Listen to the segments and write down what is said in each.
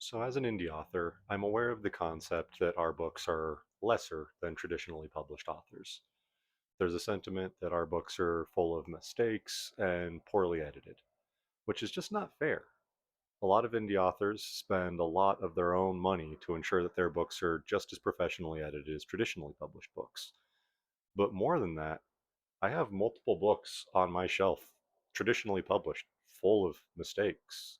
So, as an indie author, I'm aware of the concept that our books are lesser than traditionally published authors. There's a sentiment that our books are full of mistakes and poorly edited, which is just not fair. A lot of indie authors spend a lot of their own money to ensure that their books are just as professionally edited as traditionally published books. But more than that, I have multiple books on my shelf, traditionally published, full of mistakes.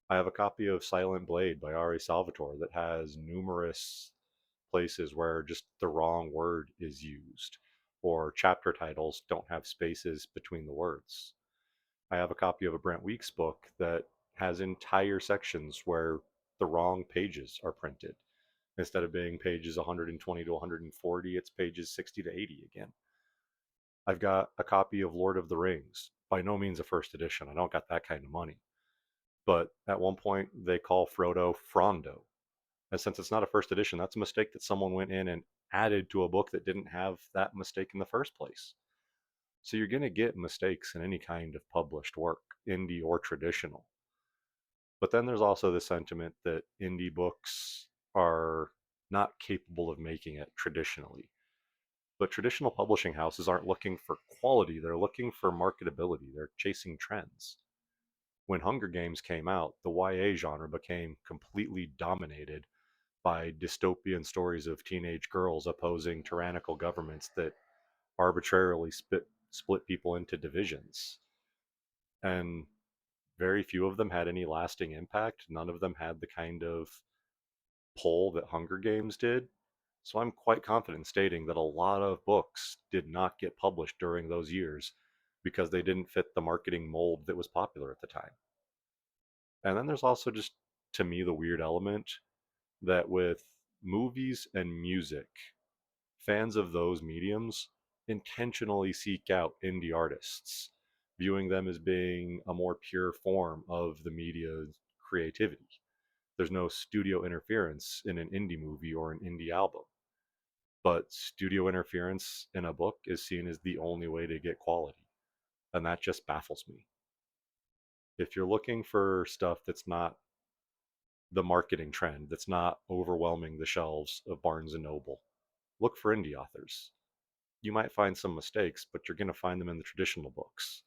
I have a copy of Silent Blade by Ari Salvatore that has numerous places where just the wrong word is used, or chapter titles don't have spaces between the words. I have a copy of a Brent Weeks book that has entire sections where the wrong pages are printed. Instead of being pages 120 to 140, it's pages 60 to 80 again. I've got a copy of Lord of the Rings, by no means a first edition. I don't got that kind of money. But at one point, they call Frodo Frondo. And since it's not a first edition, that's a mistake that someone went in and added to a book that didn't have that mistake in the first place. So you're going to get mistakes in any kind of published work, indie or traditional. But then there's also the sentiment that indie books are not capable of making it traditionally. But traditional publishing houses aren't looking for quality, they're looking for marketability, they're chasing trends. When Hunger Games came out, the YA genre became completely dominated by dystopian stories of teenage girls opposing tyrannical governments that arbitrarily split people into divisions. And very few of them had any lasting impact. None of them had the kind of pull that Hunger Games did. So I'm quite confident in stating that a lot of books did not get published during those years because they didn't fit the marketing mold that was popular at the time. And then there's also just, to me, the weird element that with movies and music, fans of those mediums intentionally seek out indie artists, viewing them as being a more pure form of the media's creativity. There's no studio interference in an indie movie or an indie album, but studio interference in a book is seen as the only way to get quality. And that just baffles me. If you're looking for stuff that's not the marketing trend, that's not overwhelming the shelves of Barnes and Noble, look for indie authors. You might find some mistakes, but you're going to find them in the traditional books.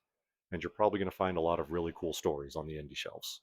And you're probably going to find a lot of really cool stories on the indie shelves.